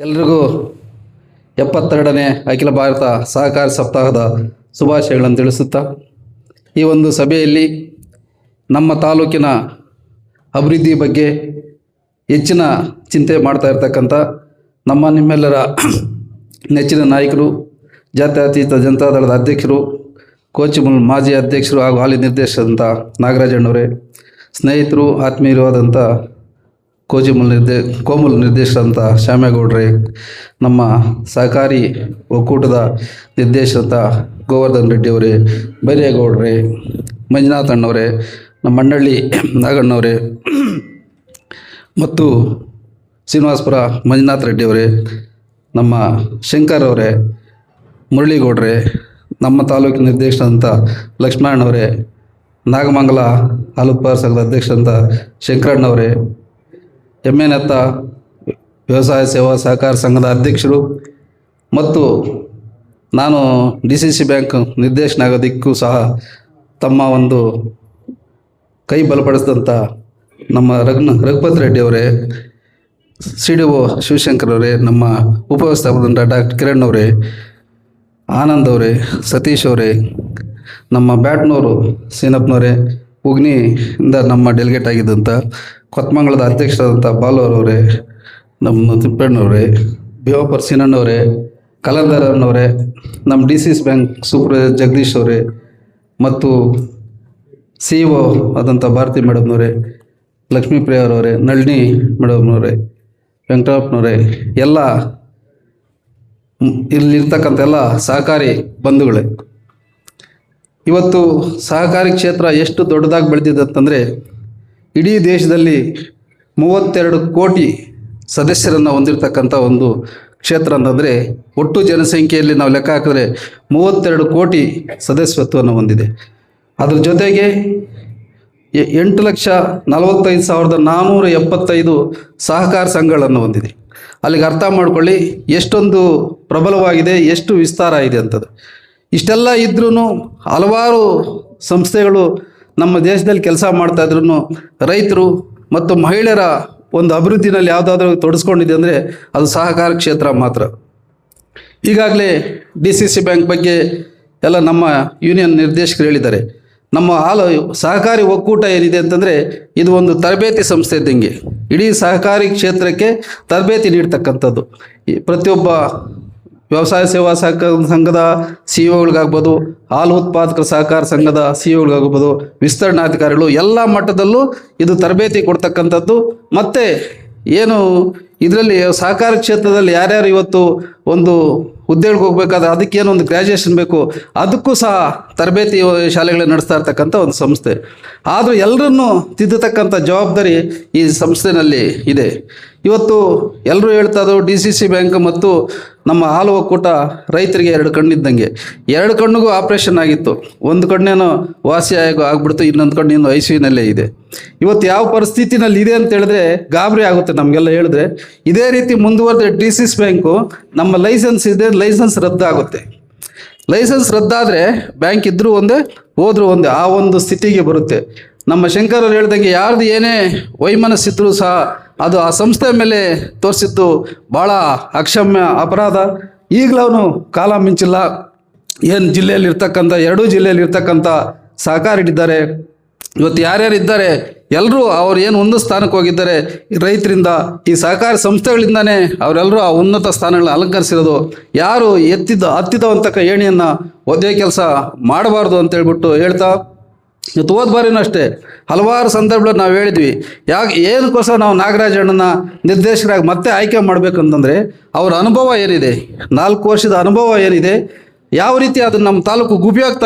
ಎಲ್ರಿಗೂ 72ನೇ ಅಖಿಲ ಭಾರತ ಸಹಕಾರ ಸಪ್ತಾಹದ ಶುಭಾಶಯಗಳನ್ನು ತಿಳಿಸುತ್ತಾ ಈ ಒಂದು ಸಭೆಯಲ್ಲಿ ನಮ್ಮ ತಾಲೂಕಿನ ಅಭಿವೃದ್ಧಿ ಬಗ್ಗೆ ಹೆಚ್ಚಿನ ಚಿಂತೆ ಮಾಡ್ತಾ ಇರ್ತಕ್ಕಂಥ ನಿಮ್ಮೆಲ್ಲರ ನೆಚ್ಚಿನ ನಾಯಕರು, ಜಾತ್ಯತೀತ ಜನತಾದಳದ ಅಧ್ಯಕ್ಷರು, ಕೋಚಿಮುಲ್ ಮಾಜಿ ಅಧ್ಯಕ್ಷರು ಹಾಗೂ ಹಾಲಿ ನಿರ್ದೇಶಕರಂಥ ನಾಗರಾಜಣ್ಣವರೇ, ಸ್ನೇಹಿತರು, ಆತ್ಮೀಯರು ಆದಂಥ ಕೋಮುಲ್ ನಿರ್ದೇಶಕರಂಥ ಶ್ಯಾಮೇಗೌಡ್ರೆ, ನಮ್ಮ ಸಹಕಾರಿ ಒಕ್ಕೂಟದ ನಿರ್ದೇಶಕರಂಥ ಗೋವರ್ಧನ್ ರೆಡ್ಡಿಯವರೇ, ಬೈರೇಗೌಡ್ರೆ, ಮಂಜುನಾಥ್ ಅಣ್ಣವರೇ, ನಮ್ಮ ಮಂಡಳಿ ನಾಗಣ್ಣವರೇ ಮತ್ತು ಶ್ರೀನಿವಾಸಪುರ ಮಂಜುನಾಥ್ ರೆಡ್ಡಿಯವರೇ, ನಮ್ಮ ಶಂಕರ್ ಅವರೇ, ಮುರಳಿಗೌಡ್ರೆ, ನಮ್ಮ ತಾಲೂಕಿನ ನಿರ್ದೇಶಕರಂಥ ಲಕ್ಷ್ಮಣವರೇ, ನಾಗಮಂಗಲ ಹಾಲುತ್ಪಾದಕ ಸಂಘದ ಅಧ್ಯಕ್ಷರಂಥ ಶಂಕರಣ್ಣವರೇ, ಎಮ್ಮೆನತ್ತ ವ್ಯವಸಾಯ ಸೇವಾ ಸಹಕಾರ ಸಂಘದ ಅಧ್ಯಕ್ಷರು ಮತ್ತು ನಾನು DCC ಬ್ಯಾಂಕ್ ನಿರ್ದೇಶನ ಆಗೋದಕ್ಕೂ ಸಹ ತಮ್ಮ ಒಂದು ಕೈ ಬಲಪಡಿಸಿದಂಥ ನಮ್ಮ ರಘುಪತಿ ರೆಡ್ಡಿಯವರೇ, CDO ಶಿವಶಂಕರ್ ಅವರೇ, ನಮ್ಮ ಉಪವ್ಯವಸ್ಥಾಪಕ ಡಾಕ್ಟರ್ ಕಿರಣ್ ಅವರೇ, ಆನಂದ್ ಅವರೇ, ಸತೀಶ್ ಅವರೇ, ನಮ್ಮ ಬ್ಯಾಟ್ನೂರು ಸೀನಪ್ಪನವರೇ, ಉಗ್ನಿಯಿಂದ ನಮ್ಮ ಡೆಲಿಗೇಟ್ ಆಗಿದ್ದಂಥ ಕೊತ್ಮಂಗಲದ ಅಧ್ಯಕ್ಷರಾದಂಥ ಬಾಲುವರವರೇ, ನಮ್ಮ ತಿಪ್ಪಣ್ಣವರೇ, ಭೀಮಪ್ಪರ್ ಸೀನಣ್ಣವರೇ, ಕಲಂದರನ್ನವರೇ, ನಮ್ಮ DCC ಬ್ಯಾಂಕ್ ಸೂಪರ್ವೈಸರ್ ಜಗದೀಶ್ ಅವರೇ ಮತ್ತು CEO ಆದಂಥ ಭಾರತಿ ಮೇಡಮ್ನವರೇ, ಲಕ್ಷ್ಮೀಪ್ರಿಯವರವರೇ, ನಳಿನಿ ಮೇಡಮ್ನವರೇ, ವೆಂಕಟಪ್ಪನವರೇ, ಎಲ್ಲ ಇಲ್ಲಿರ್ತಕ್ಕಂಥ ಎಲ್ಲ ಸಹಕಾರಿ ಬಂಧುಗಳೇ, ಇವತ್ತು ಸಹಕಾರಿ ಕ್ಷೇತ್ರ ಎಷ್ಟು ದೊಡ್ಡದಾಗಿ ಬೆಳೆದಿದೆ ಅಂತಂದರೆ ಇಡೀ ದೇಶದಲ್ಲಿ 32 ಕೋಟಿ ಸದಸ್ಯರನ್ನು ಹೊಂದಿರತಕ್ಕಂಥ ಒಂದು ಕ್ಷೇತ್ರ ಅಂತಂದರೆ ಒಟ್ಟು ಜನಸಂಖ್ಯೆಯಲ್ಲಿ ನಾವು ಲೆಕ್ಕ ಹಾಕಿದ್ರೆ 32 ಕೋಟಿ ಸದಸ್ಯತ್ವವನ್ನು ಹೊಂದಿದೆ. ಅದ್ರ ಜೊತೆಗೆ 8,45,475 ಸಹಕಾರ ಸಂಘಗಳನ್ನು ಹೊಂದಿದೆ. ಅಲ್ಲಿಗೆ ಅರ್ಥ ಮಾಡ್ಕೊಳ್ಳಿ ಎಷ್ಟೊಂದು ಪ್ರಬಲವಾಗಿದೆ, ಎಷ್ಟು ವಿಸ್ತಾರ ಇದೆ ಅಂತದ್ದು. ಇಷ್ಟೆಲ್ಲ ಇದ್ರೂ ಹಲವಾರು ಸಂಸ್ಥೆಗಳು ನಮ್ಮ ದೇಶದಲ್ಲಿ ಕೆಲಸ ಮಾಡ್ತಾಯಿದ್ರು ರೈತರು ಮತ್ತು ಮಹಿಳೆಯರ ಒಂದು ಅಭಿವೃದ್ಧಿನಲ್ಲಿ ಯಾವುದಾದ್ರೂ ತೊಡಸ್ಕೊಂಡಿದೆ ಅಂದರೆ ಅದು ಸಹಕಾರ ಕ್ಷೇತ್ರ ಮಾತ್ರ. ಈಗಾಗಲೇ DCC ಬ್ಯಾಂಕ್ ಬಗ್ಗೆ ಎಲ್ಲ ನಮ್ಮ ಯೂನಿಯನ್ ನಿರ್ದೇಶಕರು ಹೇಳಿದ್ದಾರೆ. ನಮ್ಮ ಸಹಕಾರಿ ಒಕ್ಕೂಟ ಏನಿದೆ ಅಂತಂದರೆ ಇದು ಒಂದು ತರಬೇತಿ ಸಂಸ್ಥೆ ಇದ್ದಂಗೆ. ಇಡೀ ಸಹಕಾರಿ ಕ್ಷೇತ್ರಕ್ಕೆ ತರಬೇತಿ ನೀಡ್ತಕ್ಕಂಥದ್ದು. ಪ್ರತಿಯೊಬ್ಬ ವ್ಯವಸಾಯ ಸೇವಾ ಸಹಕಾರ ಸಂಘದ CEOಗಳಿಗಾಗ್ಬೋದು, ಹಾಲು ಉತ್ಪಾದಕರ ಸಹಕಾರ ಸಂಘದ CEOಗಳಿಗಾಗ್ಬೋದು, ವಿಸ್ತರಣಾಧಿಕಾರಿಗಳು ಎಲ್ಲ ಮಟ್ಟದಲ್ಲೂ ಇದು ತರಬೇತಿ ಕೊಡ್ತಕ್ಕಂಥದ್ದು. ಮತ್ತು ಏನು ಇದರಲ್ಲಿ ಸಹಕಾರ ಕ್ಷೇತ್ರದಲ್ಲಿ ಯಾರ್ಯಾರು ಇವತ್ತು ಒಂದು ಹುದ್ದೆಗಳಿಗೆ ಹೋಗ್ಬೇಕಾದ್ರೆ ಅದಕ್ಕೇನು ಒಂದು ಗ್ರ್ಯಾಜುಯೇಷನ್ ಬೇಕು, ಅದಕ್ಕೂ ಸಹ ತರಬೇತಿ ಶಾಲೆಗಳನ್ನ ನಡೆಸ್ತಾ ಇರ್ತಕ್ಕಂಥ ಒಂದು ಸಂಸ್ಥೆ. ಆದರೂ ಎಲ್ಲರನ್ನೂ ತಿದ್ದತಕ್ಕಂಥ ಜವಾಬ್ದಾರಿ ಈ ಸಂಸ್ಥೆಯಲ್ಲಿ ಇದೆ. ಇವತ್ತು ಎಲ್ಲರೂ ಹೇಳ್ತಾ ಇದ್ರು DCC ಬ್ಯಾಂಕ್ ಮತ್ತು ನಮ್ಮ ಹಾಲು ಒಕ್ಕೂಟ ರೈತರಿಗೆ 2 ಕಣ್ಣಿದ್ದಂಗೆ. 2 ಕಣ್ಣಿಗೂ ಆಪ್ರೇಷನ್ ಆಗಿತ್ತು. ಒಂದು ಕಣ್ಣೇನೋ ವಾಸಿ ಆಗ್ಬಿಡ್ತು, ಇನ್ನೊಂದು ಕಣ್ಣು ಇನ್ನು ICUನಲ್ಲೇ ಇದೆ. ಇವತ್ತು ಯಾವ ಪರಿಸ್ಥಿತಿನಲ್ಲಿ ಇದೆ ಅಂತ ಹೇಳಿದ್ರೆ ಗಾಬರಿ ಆಗುತ್ತೆ ನಮಗೆಲ್ಲ ಹೇಳಿದ್ರೆ. ಇದೇ ರೀತಿ ಮುಂದುವರೆದ್ರೆ DCC ಬ್ಯಾಂಕು ನಮ್ಮ ಲೈಸೆನ್ಸ್ ಇದೆ, ಲೈಸೆನ್ಸ್ ರದ್ದಾಗುತ್ತೆ. ಲೈಸೆನ್ಸ್ ರದ್ದಾದರೆ ಬ್ಯಾಂಕ್ ಇದ್ದರೂ ಒಂದೇ, ಹೋದರೂ ಒಂದೇ, ಆ ಒಂದು ಸ್ಥಿತಿಗೆ ಬರುತ್ತೆ. ನಮ್ಮ ಶಂಕರ್ ಅವ್ರು ಹೇಳ್ದಂಗೆ ಯಾರ್ದು ಏನೇ ವೈಮನಸ್ಸಿದ್ರೂ ಸಹ ಅದು ಆ ಸಂಸ್ಥೆ ಮೇಲೆ ತೋರಿಸಿದ್ದು ಭಾಳ ಅಕ್ಷಮ್ಯ ಅಪರಾಧ. ಈಗಲೂ ಅವನು ಕಾಲ ಮಿಂಚಿಲ್ಲ. ಏನು ಜಿಲ್ಲೆಯಲ್ಲಿ ಇರ್ತಕ್ಕಂಥ 2 ಜಿಲ್ಲೆಯಲ್ಲಿ ಇರ್ತಕ್ಕಂಥ ಸಹಕಾರಿಗಳಿದ್ದಾರೆ. ಇವತ್ತು ಯಾರ್ಯಾರು ಇದ್ದಾರೆ ಎಲ್ಲರೂ ಅವ್ರು ಏನು ಉನ್ನತ ಸ್ಥಾನಕ್ಕೆ ಹೋಗಿದ್ದಾರೆ ರೈತರಿಂದ, ಈ ಸಹಕಾರಿ ಸಂಸ್ಥೆಗಳಿಂದನೇ ಅವರೆಲ್ಲರೂ ಆ ಉನ್ನತ ಸ್ಥಾನಗಳನ್ನ ಅಲಂಕರಿಸಿರೋದು. ಯಾರು ಹತ್ತಿದವಂತಕ ಏಣಿಯನ್ನು ಒದ್ದೇ ಕೆಲಸ ಮಾಡಬಾರ್ದು ಅಂತೇಳ್ಬಿಟ್ಟು ಹೇಳ್ತಾ, ಇವತ್ತು ಹೋದ ಬಾರಿನೂ ಅಷ್ಟೇ ಹಲವಾರು ಸಂದರ್ಭಗಳಲ್ಲಿ ನಾವು ಹೇಳಿದ್ವಿ, ಏನಕ್ಕೋಸ್ಕರ ನಾವು ನಾಗರಾಜಣ್ಣನ ನಿರ್ದೇಶಕರಾಗಿ ಮತ್ತೆ ಆಯ್ಕೆ ಮಾಡಬೇಕಂತಂದರೆ ಅವರ ಅನುಭವ ಏನಿದೆ, 4 ವರ್ಷದ ಅನುಭವ ಏನಿದೆ, ಯಾವ ರೀತಿ ಅದನ್ನು ನಮ್ಮ ತಾಲೂಕು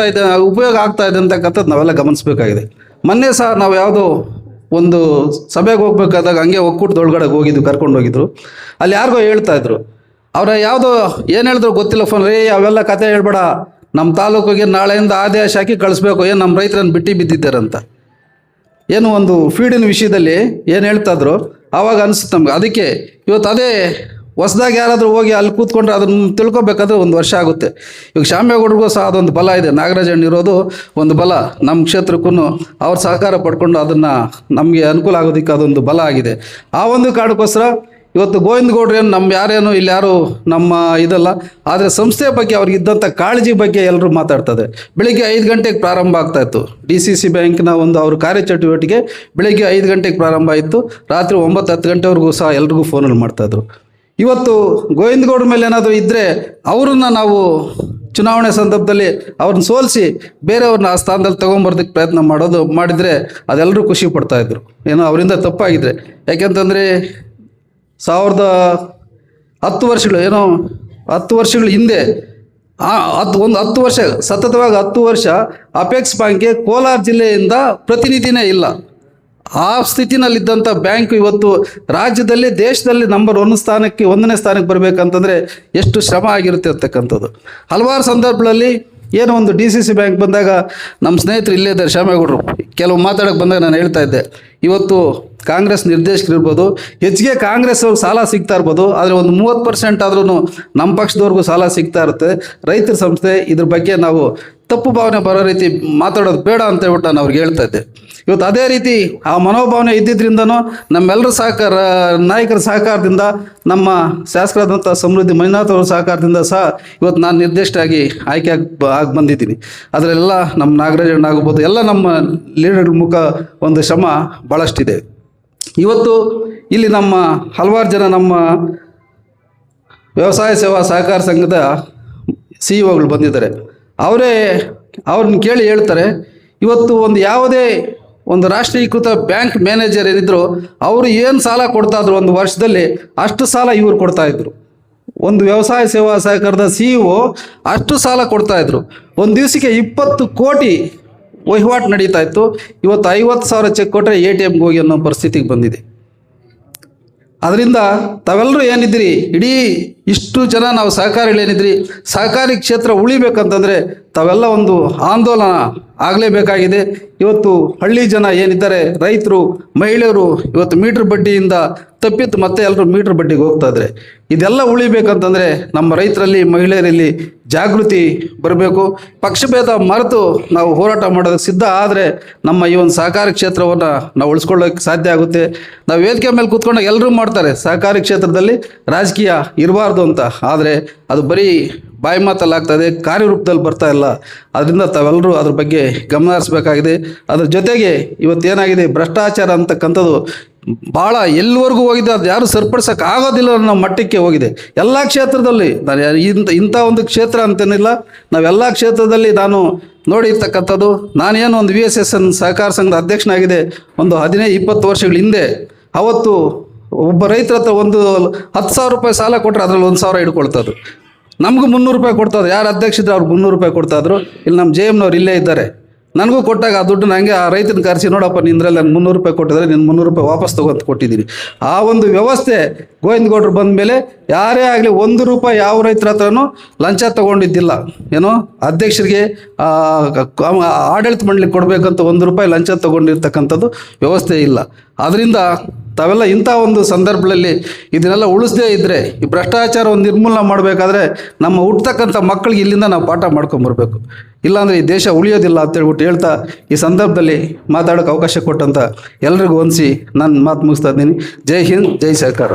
ಉಪಯೋಗ ಆಗ್ತಾ ಇದೆ ಅಂತಕ್ಕಂಥದ್ದು ನಾವೆಲ್ಲ ಗಮನಿಸಬೇಕಾಗಿದೆ. ಮೊನ್ನೆ ಸಹ ನಾವು ಯಾವುದೋ ಒಂದು ಸಭೆಗೆ ಹೋಗ್ಬೇಕಾದಾಗ ಹಂಗೆ ಒಕ್ಕೂಟದೊಳಗಡೆ ಕರ್ಕೊಂಡು ಹೋಗಿದ್ರು. ಅಲ್ಲಿ ಯಾರಿಗೋ ಹೇಳ್ತಾಯಿದ್ರು, ಅವರ ಯಾವುದೋ ಏನು ಹೇಳಿದ್ರು ಗೊತ್ತಿಲ್ಲ, ಫೋನ್ ಅವೆಲ್ಲ ಕತೆ ಹೇಳ್ಬೇಡ, ನಮ್ಮ ತಾಲೂಕಿಗೆ ನಾಳೆಯಿಂದ ಆದೇಶ ಹಾಕಿ ಕಳಿಸ್ಬೇಕು, ಏನು ನಮ್ಮ ರೈತರನ್ನು ಬಿಟ್ಟಿದ್ದಾರಂತ. ಏನು ಒಂದು ಫೀಡಿನ ವಿಷಯದಲ್ಲಿ ಏನು ಹೇಳ್ತಾಯಿದ್ರು ಆವಾಗ ಅನಿಸುತ್ತೆ ನಮ್ಗೆ. ಅದಕ್ಕೆ ಇವತ್ತು ಅದೇ ಹೊಸದಾಗಿ ಯಾರಾದರೂ ಹೋಗಿ ಅಲ್ಲಿ ಕೂತ್ಕೊಂಡ್ರೆ ಅದನ್ನು ತಿಳ್ಕೊಬೇಕಾದ್ರೆ 1 ವರ್ಷ ಆಗುತ್ತೆ. ಇವಾಗ ಶ್ಯಾಮೇಗೌಡರಿಗೂ ಸಹ ಅದೊಂದು ಬಲ ಇದೆ, ನಾಗರಾಜಣ್ಣ ಇರೋದು ಒಂದು ಬಲ. ನಮ್ಮ ಕ್ಷೇತ್ರಕ್ಕೂ ಅವ್ರ ಸಹಕಾರ ಪಡ್ಕೊಂಡು ಅದನ್ನು ನಮಗೆ ಅನುಕೂಲ ಆಗೋದಕ್ಕೆ ಅದೊಂದು ಬಲ ಆಗಿದೆ. ಆ ಒಂದು ಕಾರಣಕ್ಕೋಸ್ಕರ ಇವತ್ತು ಗೋವಿಂದ ಗೌಡ್ರು ಏನು ನಮ್ಮ ಯಾರೇನು ಇಲ್ಲಿ ಯಾರು ನಮ್ಮ ಇದಲ್ಲ, ಆದರೆ ಸಂಸ್ಥೆ ಬಗ್ಗೆ ಅವ್ರಿಗೆ ಇದ್ದಂಥ ಕಾಳಜಿ ಬಗ್ಗೆ ಎಲ್ಲರೂ ಮಾತಾಡ್ತದೆ. ಬೆಳಿಗ್ಗೆ 5 ಗಂಟೆಗೆ ಪ್ರಾರಂಭ ಆಗ್ತಾಯಿತ್ತು DCC ಬ್ಯಾಂಕ್ನ ಒಂದು ಅವ್ರ ಕಾರ್ಯಚಟುವಟಿಕೆ. ಬೆಳಿಗ್ಗೆ 5 ಗಂಟೆಗೆ ಪ್ರಾರಂಭ ಆಯಿತು, ರಾತ್ರಿ 9-10 ಗಂಟೆವರೆಗೂ ಸಹ ಎಲ್ರಿಗೂ ಫೋನಲ್ಲಿ ಮಾಡ್ತಾಯಿದ್ರು. ಇವತ್ತು ಗೋವಿಂದ ಗೌಡ್ರ ಮೇಲೆ ಏನಾದರೂ ಇದ್ದರೆ ಅವರನ್ನ ನಾವು ಚುನಾವಣೆ ಸಂದರ್ಭದಲ್ಲಿ ಅವ್ರನ್ನ ಸೋಲಿಸಿ ಬೇರೆಯವ್ರನ್ನ ಆ ಸ್ಥಾನದಲ್ಲಿ ತೊಗೊಂಬರೋದಕ್ಕೆ ಪ್ರಯತ್ನ ಮಾಡಿದರೆ ಅದೆಲ್ಲರೂ ಖುಷಿ ಪಡ್ತಾಯಿದ್ರು. ಏನೋ ಅವರಿಂದ ತಪ್ಪಾಗಿದ್ರೆ, ಯಾಕೆಂತಂದರೆ 10 ವರ್ಷಗಳು 10 ವರ್ಷಗಳ ಹಿಂದೆ 10 ವರ್ಷ ಸತತವಾಗಿ 10 ವರ್ಷ ಅಪೆಕ್ಸ್ ಬ್ಯಾಂಕ್ಗೆ ಕೋಲಾರ ಜಿಲ್ಲೆಯಿಂದ ಪ್ರತಿನಿಧಿನೇ ಇಲ್ಲ. ಆ ಸ್ಥಿತಿನಲ್ಲಿದ್ದಂಥ ಬ್ಯಾಂಕು ಇವತ್ತು ರಾಜ್ಯದಲ್ಲಿ ದೇಶದಲ್ಲಿ ನಂಬರ್ 1 ಸ್ಥಾನಕ್ಕೆ 1ನೇ ಸ್ಥಾನಕ್ಕೆ ಬರಬೇಕಂತಂದರೆ ಎಷ್ಟು ಶ್ರಮ ಆಗಿರುತ್ತೆ ಅಂತಕ್ಕಂಥದ್ದು. ಹಲವಾರು ಸಂದರ್ಭಗಳಲ್ಲಿ ಏನೋ ಒಂದು DCC ಬ್ಯಾಂಕ್ ಬಂದಾಗ ನಮ್ಮ ಸ್ನೇಹಿತರು ಇಲ್ಲೇ ಇದ್ದಾರೆ, ಶ್ಯಾಮೇಗೌಡರು, ಕೆಲವು ಮಾತಾಡೋಕ್ಕೆ ಬಂದಾಗ ನಾನು ಹೇಳ್ತಾ ಇದ್ದೆ, ಇವತ್ತು ಕಾಂಗ್ರೆಸ್ ನಿರ್ದೇಶಕರಿರ್ಬೋದು, ಹೆಚ್ಚಿಗೆ ಕಾಂಗ್ರೆಸ್ ಅವ್ರಿಗೆ ಸಾಲ ಸಿಗ್ತಾ ಇರ್ಬೋದು, ಆದರೆ ಒಂದು 30% ಆದ್ರೂ ನಮ್ಮ ಪಕ್ಷದವ್ರಿಗೂ ಸಾಲ ಸಿಗ್ತಾ ಇರುತ್ತೆ. ರೈತರ ಸಂಸ್ಥೆ ಇದ್ರ ಬಗ್ಗೆ ನಾವು ತಪ್ಪು ಭಾವನೆ ಬರೋ ರೀತಿ ಮಾತಾಡೋದು ಬೇಡ ಅಂತ ಹೇಳ್ಬಿಟ್ಟು ನಾನು ಅವ್ರಿಗೆ ಹೇಳ್ತಾ ಇದ್ದೆ. ಇವತ್ತು ಅದೇ ರೀತಿ ಆ ಮನೋಭಾವನೆ ಇದ್ದಿದ್ದರಿಂದನೂ ನಮ್ಮೆಲ್ಲರ ನಾಯಕರ ಸಹಕಾರದಿಂದ, ನಮ್ಮ ಶಾಸಕರಾದಂಥ ಸಮೃದ್ಧಿ ಮಂಜುನಾಥ್ ಅವರ ಸಹಕಾರದಿಂದ ಸಹ ಇವತ್ತು ನಾನು ನಿರ್ದೇಶಕರಾಗಿ ಆಗಿ ಬಂದಿದ್ದೀನಿ. ಅದರಲ್ಲೆಲ್ಲ ನಮ್ಮ ನಾಗರಾಜಣ್ಣ ಆಗ್ಬೋದು, ಎಲ್ಲ ನಮ್ಮ ಲೀಡರ್ ಮುಖ ಒಂದು ಶ್ರಮ ಭಾಳಷ್ಟಿದೆ. ಇವತ್ತು ಇಲ್ಲಿ ನಮ್ಮ ಹಲವಾರು ಜನ ನಮ್ಮ ವ್ಯವಸಾಯ ಸೇವಾ ಸಹಕಾರ ಸಂಘದ CEO ಬಂದಿದ್ದಾರೆ. ಅವ್ರನ್ನ ಕೇಳಿ ಹೇಳ್ತಾರೆ, ಇವತ್ತು ಯಾವುದೇ ಒಂದು ರಾಷ್ಟ್ರೀಕೃತ ಬ್ಯಾಂಕ್ ಮ್ಯಾನೇಜರ್ ಏನಿದ್ರು ಅವರು ಏನು ಸಾಲ ಕೊಡ್ತಾಯಿದ್ರು ಒಂದು ವರ್ಷದಲ್ಲಿ ಅಷ್ಟು ಸಾಲ ಇವರು ಕೊಡ್ತಾಯಿದ್ರು. ಒಂದು ವ್ಯವಸಾಯ ಸೇವಾ ಸಹಕಾರದ CEO ಅಷ್ಟು ಸಾಲ ಕೊಡ್ತಾಯಿದ್ರು. ಒಂದು ದಿವಸಕ್ಕೆ 20 ಕೋಟಿ ವಹಿವಾಟು ನಡೀತಾ ಇತ್ತು. ಇವತ್ತು 50,000 ಚೆಕ್ ಕೊಟ್ಟರೆ ATMಗೆ ಹೋಗಿ ಅನ್ನೋ ಪರಿಸ್ಥಿತಿಗೆ ಬಂದಿದೆ. ಅದರಿಂದ ತಾವೆಲ್ಲರೂ ಏನಿದ್ರಿ, ಇಡೀ ಇಷ್ಟು ಜನ ನಾವು ಸಹಕಾರಿಗಳೇನಿದ್ರಿ, ಸಹಕಾರಿ ಕ್ಷೇತ್ರ ಉಳಿಬೇಕಂತಂದರೆ ತಾವೆಲ್ಲ ಒಂದು ಆಂದೋಲನ ಆಗಲೇಬೇಕಾಗಿದೆ. ಇವತ್ತು ಹಳ್ಳಿ ಜನ ಏನಿದ್ದಾರೆ, ರೈತರು, ಮಹಿಳೆಯರು ಇವತ್ತು ಮೀಟ್ರ್ ಬಡ್ಡಿಯಿಂದ ತಪ್ಪಿತ್ತು ಮತ್ತೆ ಎಲ್ಲರೂ ಮೀಟ್ರ್ ಬಡ್ಡಿಗೆ ಹೋಗ್ತಾ ಇದ್ದಾರೆ. ಇದೆಲ್ಲ ಉಳಿಬೇಕಂತಂದರೆ ನಮ್ಮ ರೈತರಲ್ಲಿ, ಮಹಿಳೆಯರಲ್ಲಿ ಜಾಗೃತಿ ಬರಬೇಕು. ಪಕ್ಷಭೇದ ಮರೆತು ನಾವು ಹೋರಾಟ ಮಾಡೋದಕ್ಕೆ ಸಿದ್ಧ ಆದರೆ ನಮ್ಮ ಈ ಒಂದು ಸಹಕಾರಿ ಕ್ಷೇತ್ರವನ್ನು ನಾವು ಉಳಿಸ್ಕೊಳ್ಳೋಕ್ಕೆ ಸಾಧ್ಯ ಆಗುತ್ತೆ. ನಾವು ವೇದಿಕೆ ಮೇಲೆ ಕೂತ್ಕೊಂಡಾಗ ಎಲ್ಲರೂ ಮಾಡ್ತಾರೆ ಸಹಕಾರಿ ಕ್ಷೇತ್ರದಲ್ಲಿ ರಾಜಕೀಯ ಇರಬಾರ್ದು ಅಂತ, ಆದರೆ ಅದು ಬರೀ ಬಾಯಿ ಮಾತಲ್ಲಿ ಆಗ್ತಾಯಿದೆ, ಕಾರ್ಯರೂಪದಲ್ಲಿ ಬರ್ತಾ ಇಲ್ಲ. ಅದರಿಂದ ತಾವೆಲ್ಲರೂ ಅದ್ರ ಬಗ್ಗೆ ಗಮನ ಹರಿಸಬೇಕಾಗಿದೆ. ಅದ್ರ ಜೊತೆಗೆ ಇವತ್ತೇನಾಗಿದೆ, ಭ್ರಷ್ಟಾಚಾರ ಅಂತಕ್ಕಂಥದ್ದು ಭಾಳ ಎಲ್ಲಿವರೆಗೂ ಹೋಗಿದೆ, ಅದು ಯಾರು ಸರಿಪಡಿಸೋಕೆ ಆಗೋದಿಲ್ಲ ಅನ್ನೋ ಮಟ್ಟಕ್ಕೆ ಹೋಗಿದೆ. ಎಲ್ಲ ಕ್ಷೇತ್ರದಲ್ಲಿ ನಾನು ಇಂಥ ಒಂದು ಕ್ಷೇತ್ರ ಅಂತೇನಿಲ್ಲ, ನಾವೆಲ್ಲ ಕ್ಷೇತ್ರದಲ್ಲಿ ನಾನು ನೋಡಿರ್ತಕ್ಕಂಥದ್ದು. ನಾನೇನು ಒಂದು VSSN ಸಹಕಾರ ಸಂಘದ ಅಧ್ಯಕ್ಷನಾಗಿದೆ ಒಂದು 15-20 ವರ್ಷಗಳ ಹಿಂದೆ. ಅವತ್ತು ಒಬ್ಬ ರೈತರ ಹತ್ರ ಒಂದು 10,000 ರೂಪಾಯಿ ಸಾಲ ಕೊಟ್ಟರೆ ಅದರಲ್ಲಿ 1,000 ಹಿಡ್ಕೊಳ್ತದ್ರು. ನಮಗೂ 300 ರೂಪಾಯಿ ಕೊಡ್ತಾಯಿದ್ರು. ಯಾರು ಅಧ್ಯಕ್ಷಿದ್ರು ಅವ್ರು 300 ರೂಪಾಯಿ ಕೊಡ್ತಾಯಿದ್ರು. ಇಲ್ಲಿ ನಮ್ಮ JMನವ್ರು ಇಲ್ಲೇ ಇದ್ದಾರೆ. ನನಗೂ ಕೊಟ್ಟಾಗ ಆ ದುಡ್ಡು ನನಗೆ ಆ ರೈತನ ಕರೆಸಿ, ನೋಡಪ್ಪ ನಿಂದ್ರಲ್ಲಿ ನಾನು 300 ರೂಪಾಯಿ ಕೊಟ್ಟಿದ್ರೆ ನೀನು 300 ರೂಪಾಯಿ ವಾಪಸ್ ತೊಗೊಂಡು ಕೊಟ್ಟಿದ್ದೀನಿ. ಆ ಒಂದು ವ್ಯವಸ್ಥೆ ಗೋವಿಂದ ಗೌಡ್ರು ಬಂದ ಮೇಲೆ ಯಾರೇ ಆಗಲಿ 1 ರೂಪಾಯಿ ಯಾವ ರೈತರ ಹತ್ರನೂ ಲಂಚ ತೊಗೊಂಡಿದ್ದಿಲ್ಲ. ಏನೋ ಅಧ್ಯಕ್ಷರಿಗೆ ಆಡಳಿತ ಮಂಡಳಿಗೆ ಕೊಡಬೇಕಂತ 1 ರೂಪಾಯಿ ಲಂಚ ತೊಗೊಂಡಿರ್ತಕ್ಕಂಥದ್ದು ವ್ಯವಸ್ಥೆ ಇಲ್ಲ. ಆದ್ದರಿಂದ ತಾವೆಲ್ಲ ಇಂಥ ಒಂದು ಸಂದರ್ಭದಲ್ಲಿ ಇದನ್ನೆಲ್ಲ ಉಳಿಸದೇ ಇದ್ದರೆ, ಈ ಭ್ರಷ್ಟಾಚಾರವನ್ನು ನಿರ್ಮೂಲನೆ ಮಾಡಬೇಕಾದ್ರೆ ನಮ್ಮ ಹುಟ್ಟತಕ್ಕಂಥ ಮಕ್ಕಳಿಗೆ ಇಲ್ಲಿಂದ ನಾವು ಪಾಠ ಮಾಡ್ಕೊಂಬರ್ಬೇಕು. ಇಲ್ಲಾಂದರೆ ಈ ದೇಶ ಉಳಿಯೋದಿಲ್ಲ ಅಂತೇಳ್ಬಿಟ್ಟು ಹೇಳ್ತಾ ಈ ಸಂದರ್ಭದಲ್ಲಿ ಮಾತಾಡೋಕ್ಕೆ ಅವಕಾಶ ಕೊಟ್ಟಂಥ ಎಲ್ರಿಗೂ ವಂದಿಸಿ ನಾನು ಮಾತು ಮುಗಿಸ್ತಾ ಇದ್ದೀನಿ. ಜೈ ಹಿಂದ್, ಜೈ ಸರ್ಕಾರ.